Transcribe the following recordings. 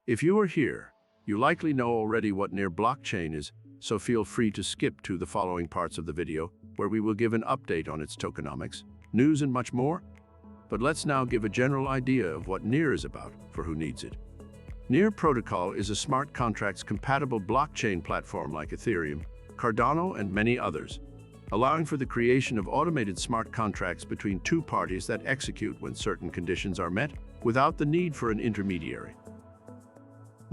If you are here, you likely know already what Near blockchain is, so feel free to skip to the following parts of the video where we will give an update on its tokenomics, news and much more. But let's now give a general idea of what Near is about for who needs it. Near protocol is a smart contracts compatible blockchain platform like Ethereum, Cardano and many others, allowing for the creation of automated smart contracts between two parties that execute when certain conditions are met without the need for an intermediary.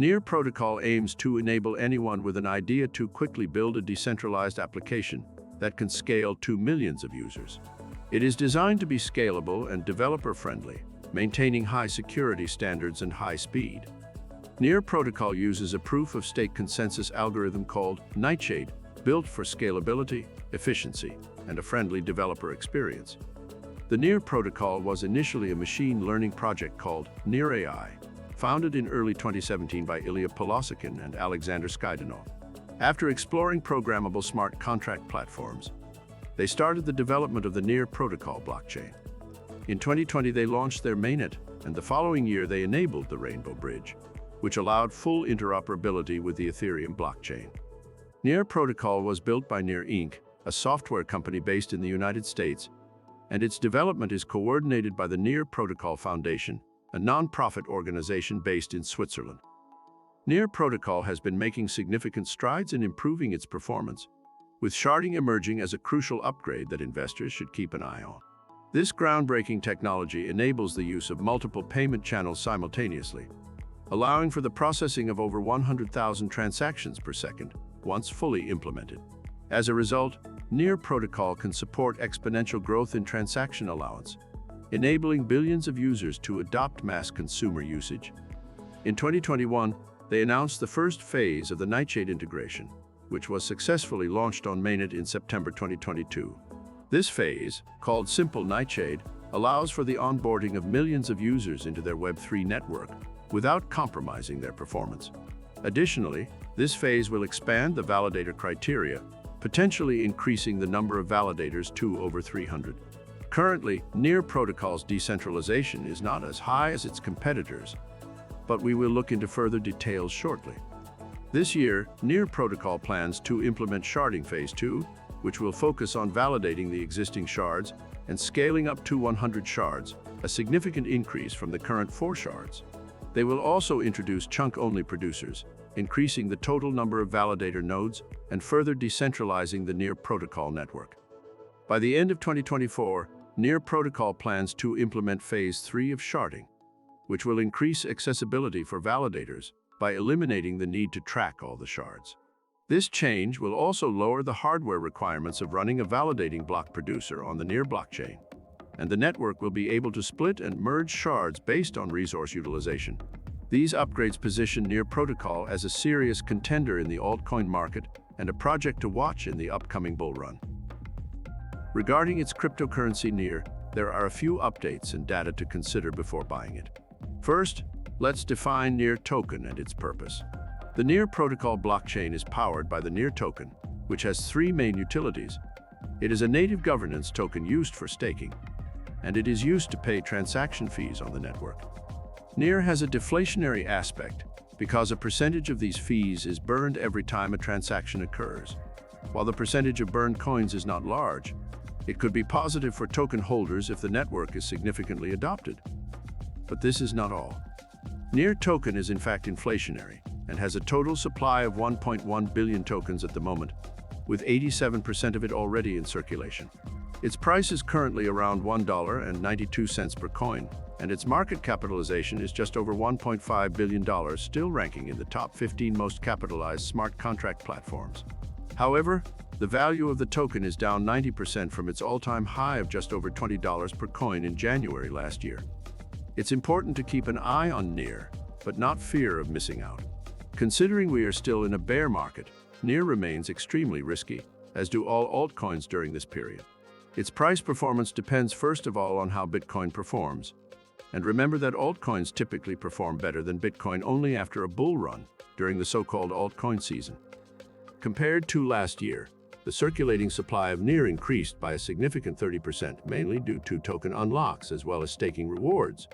Near protocol aims to enable anyone with an idea to quickly build a decentralized application that can scale to millions of users. It is designed to be scalable and developer-friendly, maintaining high security standards and high speed. Near protocol uses a proof-of-stake consensus algorithm called Nightshade, built for scalability, efficiency, and a friendly developer experience. The Near protocol was initially a machine learning project called Near AI, founded in early 2017 by Ilya Polosykhin and Alexander Skydanov. After exploring programmable smart contract platforms, they started the development of the Near protocol blockchain. In 2020, they launched their mainnet, and the following year they enabled the Rainbow Bridge, which allowed full interoperability with the Ethereum blockchain. Near protocol was built by Near Inc., a software company based in the United States, and its development is coordinated by the Near Protocol Foundation, a non-profit organization based in Switzerland. Near protocol has been making significant strides in improving its performance, with sharding emerging as a crucial upgrade that investors should keep an eye on. This groundbreaking technology enables the use of multiple payment channels simultaneously, allowing for the processing of over 100,000 transactions per second, once fully implemented. As a result, Near protocol can support exponential growth in transaction allowance, enabling billions of users to adopt mass consumer usage. In 2021, they announced the first phase of the Nightshade integration, which was successfully launched on mainnet in September 2022. This phase, called Simple Nightshade, allows for the onboarding of millions of users into their Web3 network without compromising their performance. Additionally, this phase will expand the validator criteria, potentially increasing the number of validators to over 300. Currently, Near protocol's decentralization is not as high as its competitors, but we will look into further details shortly. This year, Near protocol plans to implement sharding phase 2, which will focus on validating the existing shards and scaling up to 100 shards, a significant increase from the current 4 shards. They will also introduce chunk-only producers, increasing the total number of validator nodes and further decentralizing the Near protocol network. By the end of 2024, Near protocol plans to implement phase 3 of sharding, which will increase accessibility for validators by eliminating the need to track all the shards. This change will also lower the hardware requirements of running a validating block producer on the Near blockchain, and the network will be able to split and merge shards based on resource utilization. These upgrades position Near protocol as a serious contender in the altcoin market and a project to watch in the upcoming bull run. Regarding its cryptocurrency Near, there are a few updates and data to consider before buying it. First, let's define Near token and its purpose. The Near protocol blockchain is powered by the Near token, which has 3 main utilities. It is a native governance token used for staking, and it is used to pay transaction fees on the network. Near has a deflationary aspect because a percentage of these fees is burned every time a transaction occurs. While the percentage of burned coins is not large, it could be positive for token holders if the network is significantly adopted. But this is not all. Near token is in fact inflationary and has a total supply of 1.1 billion tokens at the moment, with 87% of it already in circulation. Its price is currently around $1.92 per coin, and its market capitalization is just over $1.5 billion, still ranking in the top 15 most capitalized smart contract platforms. However, the value of the token is down 90% from its all-time high of just over $20 per coin in January last year. It's important to keep an eye on Near, but not fear of missing out. Considering we are still in a bear market, Near remains extremely risky, as do all altcoins during this period. Its price performance depends first of all on how Bitcoin performs. And remember that altcoins typically perform better than Bitcoin only after a bull run during the so-called altcoin season. Compared to last year, the circulating supply of Near increased by a significant 30%, mainly due to token unlocks as well as staking rewards.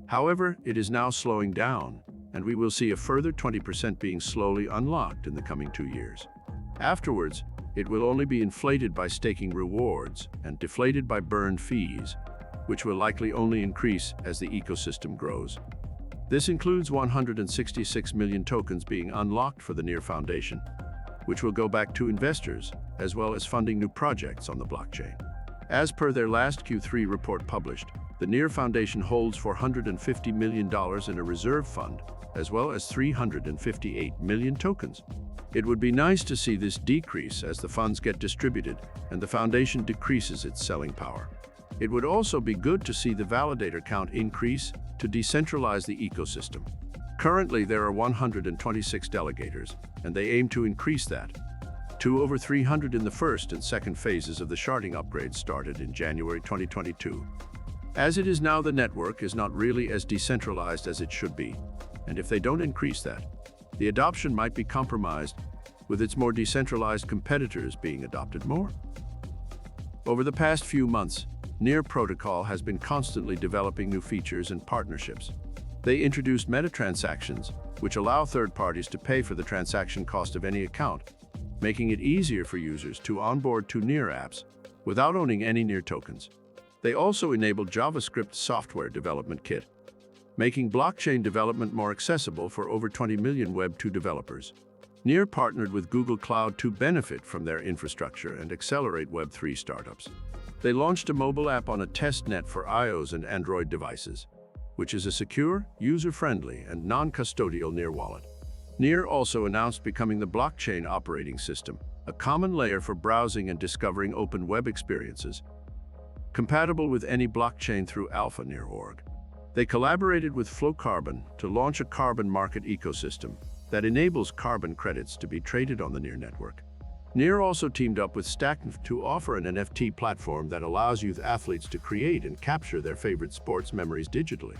However, it is now slowing down, and we will see a further 20% being slowly unlocked in the coming 2 years. Afterwards, it will only be inflated by staking rewards and deflated by burn fees, which will likely only increase as the ecosystem grows. This includes 166 million tokens being unlocked for the NEAR Foundation, which will go back to investors, as well as funding new projects on the blockchain. As per their last Q3 report published, the NEAR Foundation holds $450 million in a reserve fund, as well as 358 million tokens. It would be nice to see this decrease as the funds get distributed and the foundation decreases its selling power. It would also be good to see the validator count increase to decentralize the ecosystem. Currently, there are 126 delegators, and they aim to increase that to over 300 in the first and second phases of the sharding upgrade started in January 2022. As it is now, the network is not really as decentralized as it should be, and if they don't increase that, the adoption might be compromised, with its more decentralized competitors being adopted more. Over the past few months, NEAR Protocol has been constantly developing new features and partnerships. They introduced meta-transactions, which allow third parties to pay for the transaction cost of any account, making it easier for users to onboard to NEAR apps without owning any NEAR tokens. They also enabled JavaScript software development kit, making blockchain development more accessible for over 20 million Web2 developers. NEAR partnered with Google Cloud to benefit from their infrastructure and accelerate Web3 startups. They launched a mobile app on a test net for iOS and Android devices, which is a secure, user-friendly, and non-custodial NEAR wallet. NEAR also announced becoming the blockchain operating system, a common layer for browsing and discovering open web experiences, compatible with any blockchain through Alpha NEAR.org. They collaborated with Flowcarbon to launch a carbon market ecosystem that enables carbon credits to be traded on the NEAR network. NEAR also teamed up with Stacknf to offer an NFT platform that allows youth athletes to create and capture their favorite sports memories digitally.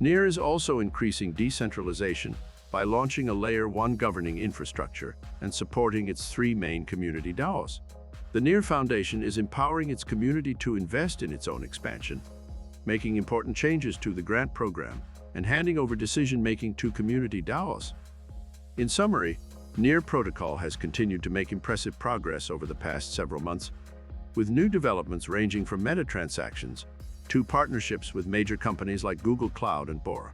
NEAR is also increasing decentralization by launching a Layer 1 governing infrastructure and supporting its 3 main community DAOs. The NEAR Foundation is empowering its community to invest in its own expansion, making important changes to the grant program, and handing over decision-making to community DAOs. In summary, NEAR Protocol has continued to make impressive progress over the past several months, with new developments ranging from meta-transactions to partnerships with major companies like Google Cloud and Bora.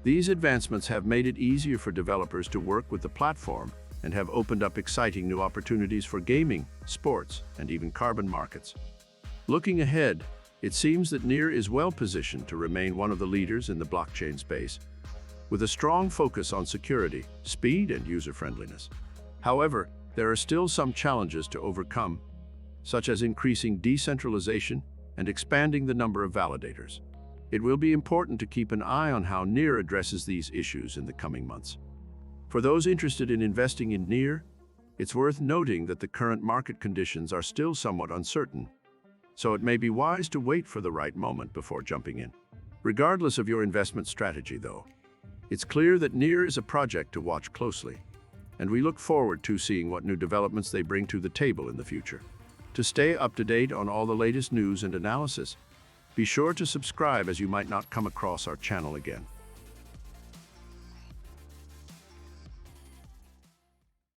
These advancements have made it easier for developers to work with the platform and have opened up exciting new opportunities for gaming, sports, and even carbon markets. Looking ahead, it seems that NEAR is well positioned to remain one of the leaders in the blockchain space, with a strong focus on security, speed, and user-friendliness. However, there are still some challenges to overcome, such as increasing decentralization and expanding the number of validators. It will be important to keep an eye on how NEAR addresses these issues in the coming months. For those interested in investing in NEAR, it's worth noting that the current market conditions are still somewhat uncertain, so it may be wise to wait for the right moment before jumping in. Regardless of your investment strategy, though, it's clear that NEAR is a project to watch closely, and we look forward to seeing what new developments they bring to the table in the future. To stay up to date on all the latest news and analysis, be sure to subscribe as you might not come across our channel again.